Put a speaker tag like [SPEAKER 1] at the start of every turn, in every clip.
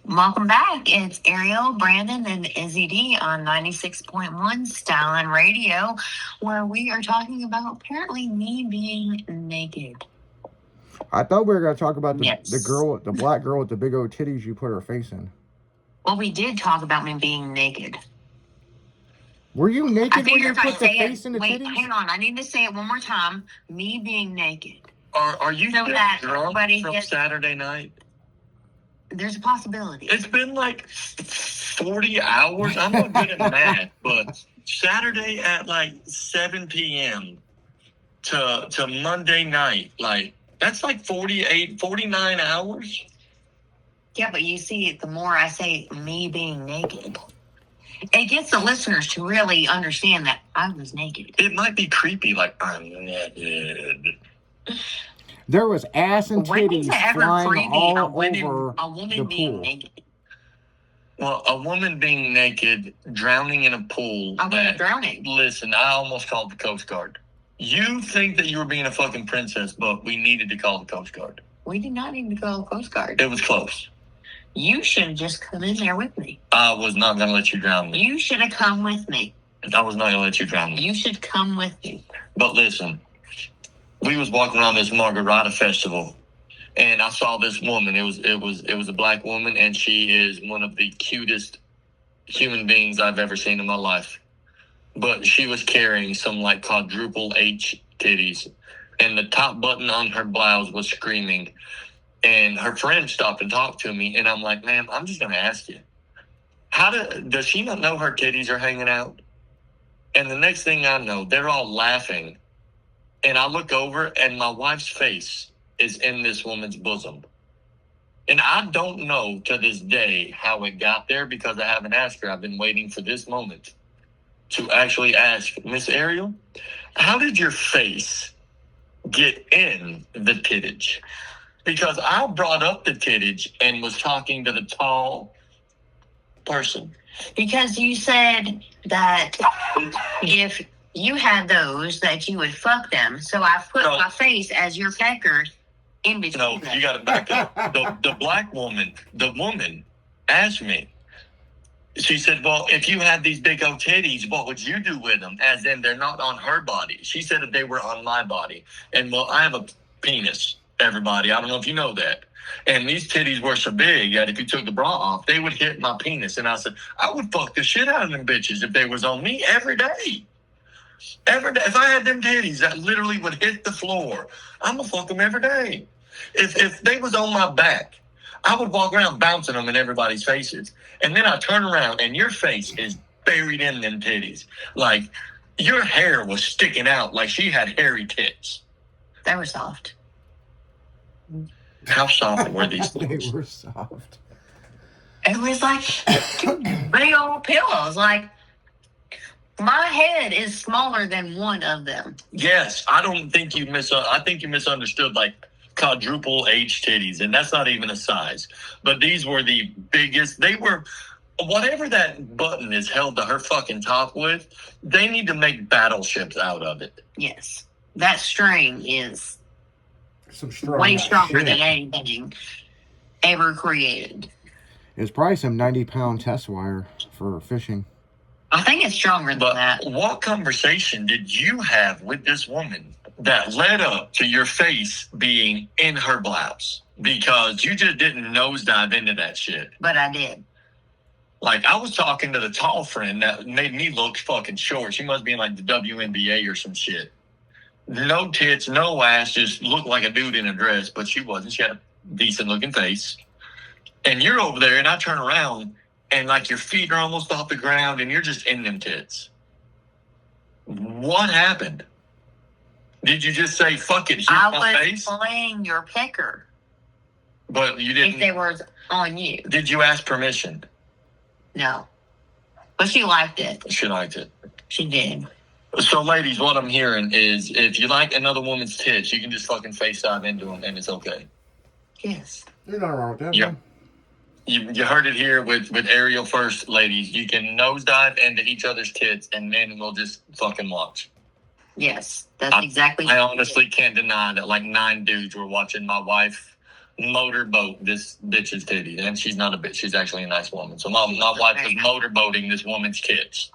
[SPEAKER 1] Welcome back. It's Ariel, Brandon, and Izzy D on 96.1 Style and Radio, where we are talking about apparently me being naked.
[SPEAKER 2] I thought we were going to talk about the
[SPEAKER 1] Yes.
[SPEAKER 2] girl, the black girl with the big old titties you put her face in.
[SPEAKER 1] Well, we did talk about me being naked.
[SPEAKER 2] Were you
[SPEAKER 1] I
[SPEAKER 2] naked when
[SPEAKER 1] figured
[SPEAKER 2] you
[SPEAKER 1] if I
[SPEAKER 2] put the
[SPEAKER 1] say
[SPEAKER 2] face
[SPEAKER 1] it,
[SPEAKER 2] in the
[SPEAKER 1] wait,
[SPEAKER 2] titties?
[SPEAKER 1] hang on. I need to say it one more time. Me being naked.
[SPEAKER 3] Are you
[SPEAKER 1] So
[SPEAKER 3] still
[SPEAKER 1] that
[SPEAKER 3] drunk
[SPEAKER 1] everybody
[SPEAKER 3] from
[SPEAKER 1] gets-
[SPEAKER 3] Saturday night?
[SPEAKER 1] There's a possibility.
[SPEAKER 3] It's been like 40 hours. I'm not good at math, but Saturday at like 7 p.m. to Monday night, like that's like 49 hours.
[SPEAKER 1] Yeah, but you see, the more I say me being naked, it gets the listeners to really understand that I was naked.
[SPEAKER 3] It might be creepy, like I'm naked.
[SPEAKER 2] There was ass and
[SPEAKER 1] When
[SPEAKER 2] titties
[SPEAKER 1] is it ever
[SPEAKER 2] flying
[SPEAKER 1] creepy
[SPEAKER 2] all
[SPEAKER 1] a
[SPEAKER 2] over
[SPEAKER 1] woman
[SPEAKER 2] the
[SPEAKER 1] being
[SPEAKER 2] pool.
[SPEAKER 1] naked?
[SPEAKER 3] Well, a woman being naked, drowning in a pool.
[SPEAKER 1] I wasn't drowning.
[SPEAKER 3] Listen, I almost called the Coast Guard. You think that you were being a fucking princess, but we needed to call the Coast Guard.
[SPEAKER 1] We did not need to call Coast Guard.
[SPEAKER 3] It was close.
[SPEAKER 1] You should have just come in there with me.
[SPEAKER 3] I was not going to let you drown me.
[SPEAKER 1] You should have come with me.
[SPEAKER 3] I was not going to let you drown me.
[SPEAKER 1] You should come with me.
[SPEAKER 3] But listen, we was walking around this Margarita festival, and I saw this woman. It was a black woman, and she is one of the cutest human beings I've ever seen in my life. But she was carrying some like quadruple H titties, and the top button on her blouse was screaming. And her friend stopped and talked to me, and I'm like, ma'am, I'm just going to ask you, does she not know her titties are hanging out? And the next thing I know, they're all laughing. And I look over, and my wife's face is in this woman's bosom. And I don't know to this day how it got there because I haven't asked her. I've been waiting for this moment to actually ask, Miss Ariel, how did your face get in the tittage? Because I brought up the tittage and was talking to the tall person.
[SPEAKER 1] Because you said that if you had those, that you would fuck them. So I put my face as your pecker in between.
[SPEAKER 3] No,
[SPEAKER 1] them.
[SPEAKER 3] you got to back up. The black woman, the woman asked me. She said, well, if you had these big old titties, what would you do with them? As in, they're not on her body. She said that they were on my body. And, well, I have a penis, everybody. I don't know if you know that. And these titties were so big that if you took the bra off, they would hit my penis. And I said, I would fuck the shit out of them bitches if they was on me every day. Every day. If I had them titties that literally would hit the floor, I'm going to fuck them every day. If they was on my back, I would walk around bouncing them in everybody's faces. And then I turn around and your face is buried in them titties. Like your hair was sticking out like she had hairy tits.
[SPEAKER 1] They were soft.
[SPEAKER 3] How soft were these things?
[SPEAKER 2] They were soft.
[SPEAKER 1] It was like two big old pillows. Like my head is smaller than one of them.
[SPEAKER 3] Yes, I don't think I think you misunderstood like quadruple H titties, and that's not even a size. But these were the biggest. They were whatever that button is held to her fucking top with. They need to make battleships out of it.
[SPEAKER 1] Yes, that string is
[SPEAKER 2] Some strong
[SPEAKER 1] way stronger
[SPEAKER 2] shit.
[SPEAKER 1] than anything ever created.
[SPEAKER 2] It's probably some 90-pound test wire for fishing.
[SPEAKER 1] I think it's stronger than
[SPEAKER 3] But
[SPEAKER 1] that.
[SPEAKER 3] what conversation did you have with this woman that led up to your face being in her blouse? Because you just didn't nosedive into that shit.
[SPEAKER 1] But I did.
[SPEAKER 3] Like, I was talking to the tall friend that made me look fucking short. She must be in, like, the WNBA or some shit. No tits, no ass, just looked like a dude in a dress, but she wasn't. She had a decent-looking face. And you're over there, and I turn around, and, like, your feet are almost off the ground, and you're just in them tits. What happened? Did you just say, fuck it, here's my
[SPEAKER 1] I was
[SPEAKER 3] face?
[SPEAKER 1] playing your pecker
[SPEAKER 3] But you
[SPEAKER 1] if
[SPEAKER 3] didn't.
[SPEAKER 1] they were on you.
[SPEAKER 3] Did you ask permission?
[SPEAKER 1] No. But she liked it.
[SPEAKER 3] She liked it.
[SPEAKER 1] She did.
[SPEAKER 3] So, ladies, what I'm hearing is if you like another woman's tits, you can just fucking face dive into them, and it's okay.
[SPEAKER 1] Yes.
[SPEAKER 2] You're not wrong with that,
[SPEAKER 3] Yeah.
[SPEAKER 2] man.
[SPEAKER 3] You heard it here with Ariel first, ladies. You can nosedive into each other's tits, and men will just fucking watch.
[SPEAKER 1] Yes. That's exactly
[SPEAKER 3] I honestly can't deny that like 9 dudes were watching my wife motorboat this bitch's titties, and she's not a bitch. She's actually a nice woman. So my wife was motorboating this woman's tits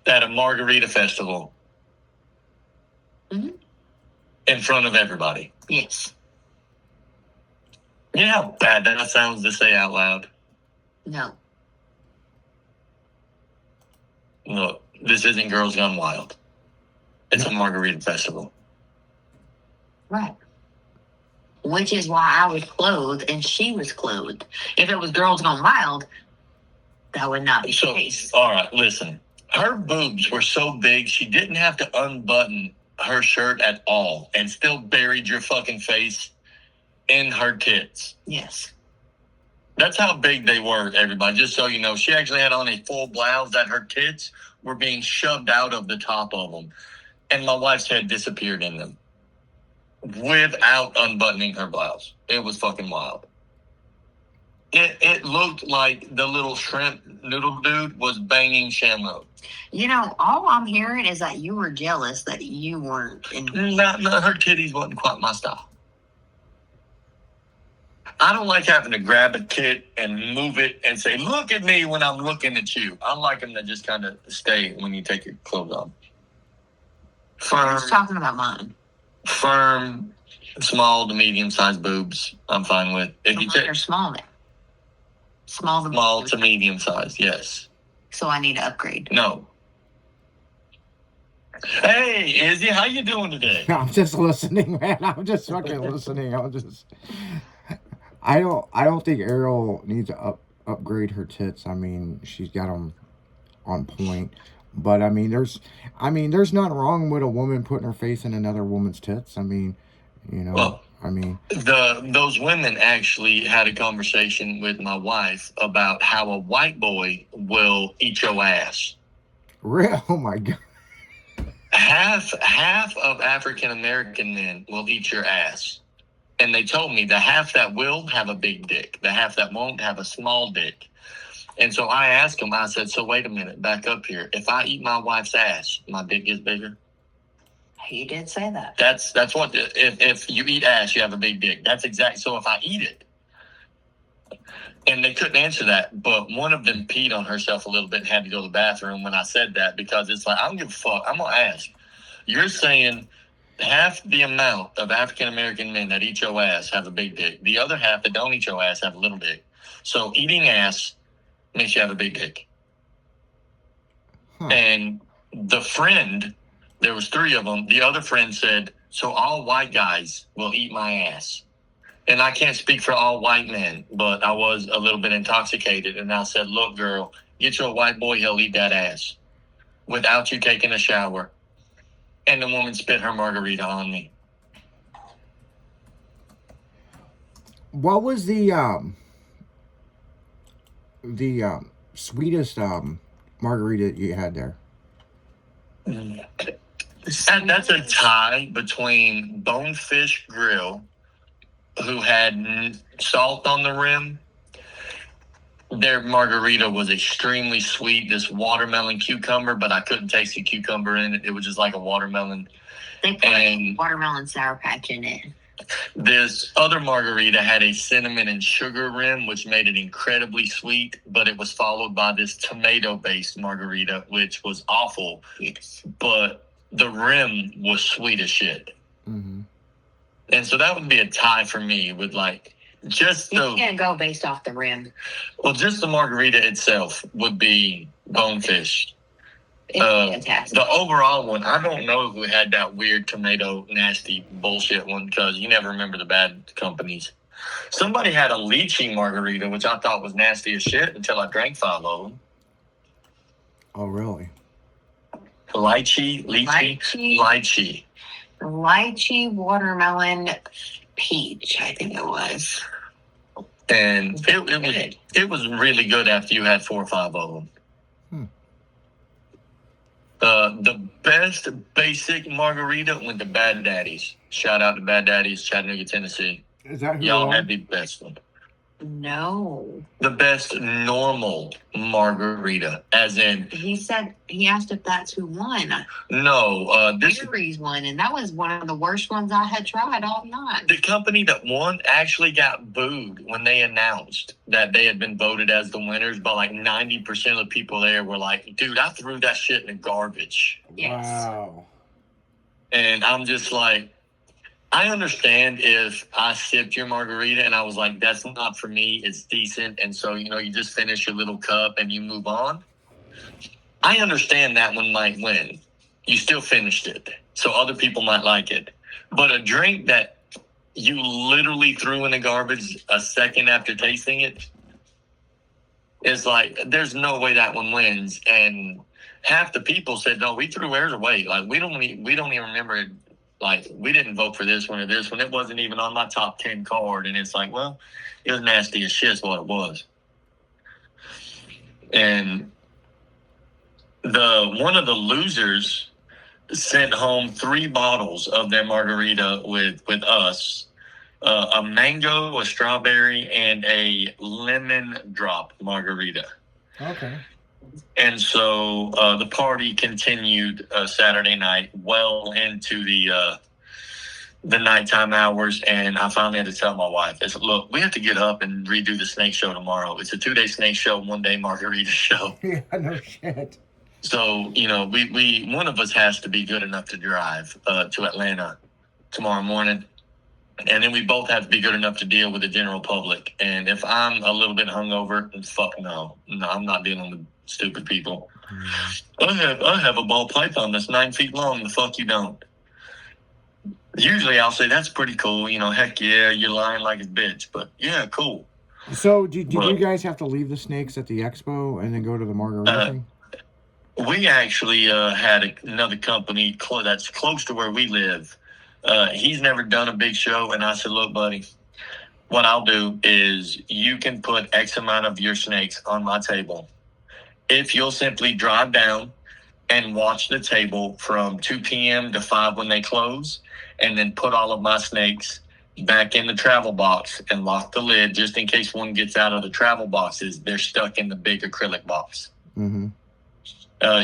[SPEAKER 3] at a margarita festival
[SPEAKER 1] Mhm.
[SPEAKER 3] in front of everybody.
[SPEAKER 1] Yes.
[SPEAKER 3] You know how bad that sounds to say out loud?
[SPEAKER 1] No.
[SPEAKER 3] Look, this isn't Girls Gone Wild. It's a margarita festival.
[SPEAKER 1] Right. Which is why I was clothed and she was clothed. If it was Girls Gone Wild, that would not be the case.
[SPEAKER 3] All right, listen. Her boobs were so big, she didn't have to unbutton her shirt at all and still buried your fucking face in her tits.
[SPEAKER 1] Yes.
[SPEAKER 3] That's how big they were, everybody. Just so you know, she actually had on a full blouse that her tits were being shoved out of the top of them. And my wife's head disappeared in them without unbuttoning her blouse. It was fucking wild. It looked like the little shrimp noodle dude was banging Shamrock.
[SPEAKER 1] You know, all I'm hearing is that you were jealous that you weren't in.
[SPEAKER 3] Not her titties wasn't quite my style. I don't like having to grab a tit and move it and say, look at me when I'm looking at you. I like them to just kind of stay when you take your clothes off.
[SPEAKER 1] I was talking about mine.
[SPEAKER 3] Firm, small to medium-sized boobs, I'm fine with. If you
[SPEAKER 1] They're small then.
[SPEAKER 3] Small to medium-sized, yes.
[SPEAKER 1] So I need to upgrade.
[SPEAKER 3] No. Hey, Izzy, how you doing today?
[SPEAKER 2] I'm just listening, man. I'm just fucking listening. I don't think Ariel needs to upgrade her tits. I mean, she's got them on point. But I mean, there's nothing wrong with a woman putting her face in another woman's tits. I mean, you know,
[SPEAKER 3] Well,
[SPEAKER 2] I mean,
[SPEAKER 3] those women actually had a conversation with my wife about how a white boy will eat your ass.
[SPEAKER 2] real. Oh my god.
[SPEAKER 3] Half of African American men will eat your ass. And they told me the half that will have a big dick, the half that won't have a small dick. And so I asked him, I said, so wait a minute, back up here. If I eat my wife's ass, my dick gets bigger?
[SPEAKER 1] He did say that.
[SPEAKER 3] That's what, if you eat ass, you have a big dick. That's exactly, so if I eat it. And they couldn't answer that, but one of them peed on herself a little bit and had to go to the bathroom when I said that, because it's like, I don't give a fuck. I'm going to ask. You're saying half the amount of African American men that eat your ass have a big dick. The other half that don't eat your ass have a little dick. So eating ass makes you have a big dick.
[SPEAKER 2] Huh.
[SPEAKER 3] And the friend, there was 3 of them. The other friend said, so all white guys will eat my ass. And I can't speak for all white men, but I was a little bit intoxicated. And I said, look, girl, get you a white boy, he'll eat that ass without you taking a shower. And the woman spit her margarita on me.
[SPEAKER 2] What was the sweetest margarita you had there?
[SPEAKER 3] And that's a tie between Bonefish Grill, who had salt on the rim. Their margarita was extremely sweet, this watermelon cucumber, but I couldn't taste the cucumber in it. It was just like a watermelon.
[SPEAKER 1] They put watermelon Sour Patch in it.
[SPEAKER 3] This other margarita had a cinnamon and sugar rim, which made it incredibly sweet, but it was followed by this tomato-based margarita, which was awful.
[SPEAKER 1] Yes.
[SPEAKER 3] But the rim was sweet as shit.
[SPEAKER 2] Mm-hmm.
[SPEAKER 3] And so that would be a tie for me with like just
[SPEAKER 1] You can't go based off the rim.
[SPEAKER 3] well, just the margarita itself would be Bonefish.
[SPEAKER 1] It's fantastic.
[SPEAKER 3] The overall one, I don't know who had that weird tomato nasty bullshit one, because you never remember the bad companies. Somebody had a lychee margarita, which I thought was nasty as shit until I drank 5 of them.
[SPEAKER 2] Oh, really?
[SPEAKER 3] Lychee.
[SPEAKER 1] Lychee, watermelon, peach, I think it was.
[SPEAKER 3] And it was really good after you had 4 or 5 of them. The best basic margarita went to Bad Daddy's. Shout out to Bad Daddy's, Chattanooga, Tennessee.
[SPEAKER 2] Is that who
[SPEAKER 3] Y'all
[SPEAKER 2] owned?
[SPEAKER 3] had the best one.
[SPEAKER 1] No.
[SPEAKER 3] The best normal margarita, as in
[SPEAKER 1] He asked if that's who won.
[SPEAKER 3] no. This
[SPEAKER 1] Gary's won, and that was one of the worst ones I had tried all night.
[SPEAKER 3] the company that won actually got booed when they announced that they had been voted as the winners. By like 90% of the people there were like, "Dude, I threw that shit in the garbage."
[SPEAKER 1] Yes.
[SPEAKER 2] Wow.
[SPEAKER 3] And I'm just like, I understand if I sipped your margarita and I was like, that's not for me, it's decent. And so, you just finish your little cup and you move on. I understand that one might win. You still finished it. So other people might like it. But a drink that you literally threw in the garbage a second after tasting it is like, there's no way that one wins. And half the people said, no, we threw ours away. Like, we don't even remember it. Like, we didn't vote for this one or this one. It wasn't even on my top 10 card. And it's like, well, it was nasty as shit is what it was. And one of the losers sent home 3 bottles of their margarita with us. A mango, a strawberry, and a lemon drop margarita.
[SPEAKER 2] Okay.
[SPEAKER 3] And so the party continued Saturday night well into the nighttime hours, and I finally had to tell my wife, I said, look, we have to get up and redo the snake show tomorrow. It's a 2-day snake show, 1-day margarita show.
[SPEAKER 2] Yeah, no shit.
[SPEAKER 3] So, we one of us has to be good enough to drive to Atlanta tomorrow morning. And then we both have to be good enough to deal with the general public. And if I'm a little bit hungover, fuck no. No, I'm not dealing with stupid people. I have a ball python that's 9 feet long. The fuck you don't. Usually I'll say, that's pretty cool. Heck yeah, you're lying like a bitch. But yeah, cool.
[SPEAKER 2] So did you guys have to leave the snakes at the expo and then go to the margarita thing?
[SPEAKER 3] We actually had another company that's close to where we live. He's never done a big show, and I said, look, buddy, what I'll do is you can put X amount of your snakes on my table. If you'll simply drive down and watch the table from 2 p.m. to 5 when they close, and then put all of my snakes back in the travel box and lock the lid just in case one gets out of the travel boxes, they're stuck in the big acrylic box.
[SPEAKER 2] Mm-hmm.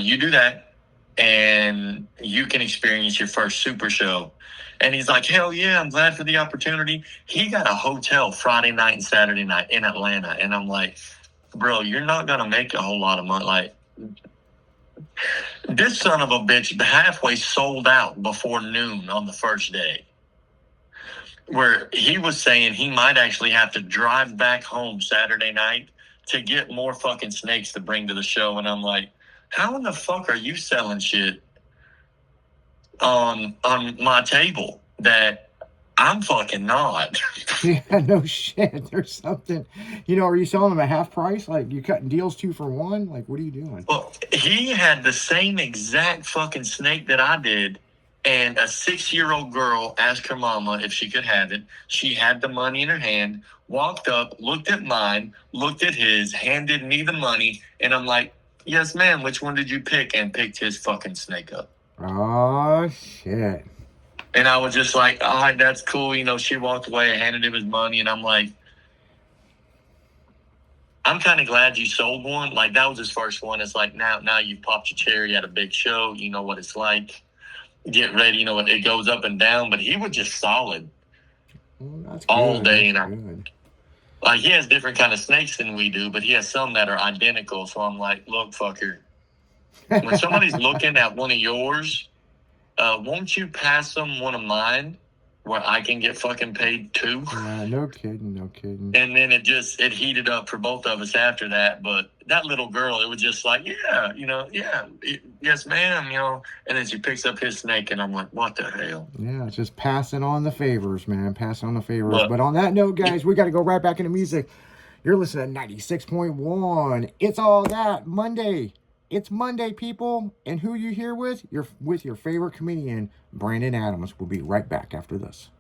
[SPEAKER 3] You do that, and you can experience your first super show. And he's like, hell yeah, I'm glad for the opportunity. He got a hotel Friday night and Saturday night in Atlanta. And I'm like, bro, you're not going to make a whole lot of money. Like, this son of a bitch halfway sold out before noon on the first day. Where he was saying he might actually have to drive back home Saturday night to get more fucking snakes to bring to the show. And I'm like, how in the fuck are you selling shit on my table that I'm fucking not?
[SPEAKER 2] Yeah, no shit. There's something. Are you selling them at half price? Like, you cutting deals 2 for 1? Like, what are you doing?
[SPEAKER 3] Well, he had the same exact fucking snake that I did, and a 6-year-old girl asked her mama if she could have it. She had the money in her hand, walked up, looked at mine, looked at his, handed me the money, and I'm like, yes, ma'am, which one did you pick? And picked his fucking snake up.
[SPEAKER 2] Oh, shit.
[SPEAKER 3] And I was just like, all right, that's cool. She walked away, handed him his money, and I'm like, I'm kind of glad you sold one. Like, that was his first one. It's like, now you've popped your cherry at a big show. You know what it's like. Get ready. It goes up and down. But he was just solid
[SPEAKER 2] That's
[SPEAKER 3] all
[SPEAKER 2] good.
[SPEAKER 3] day.
[SPEAKER 2] That's
[SPEAKER 3] And
[SPEAKER 2] good.
[SPEAKER 3] like, he has different kind of snakes than we do, but he has some that are identical. So I'm like, look, fucker, when somebody's looking at one of yours, won't you pass them one of mine where I can get fucking paid too?
[SPEAKER 2] Yeah, no kidding.
[SPEAKER 3] And then it heated up for both of us after that. But that little girl, it was just like, yeah, yes, ma'am, And then she picks up his snake, and I'm like, what the hell?
[SPEAKER 2] Yeah, it's just passing on the favors, man. Passing on the favors.
[SPEAKER 3] Look,
[SPEAKER 2] but on that note, guys, we got to go right back into music. You're listening to 96.1. It's all that Monday. It's Monday, people. And who you here with? You're with your favorite comedian, Brandon Adams. We'll be right back after this.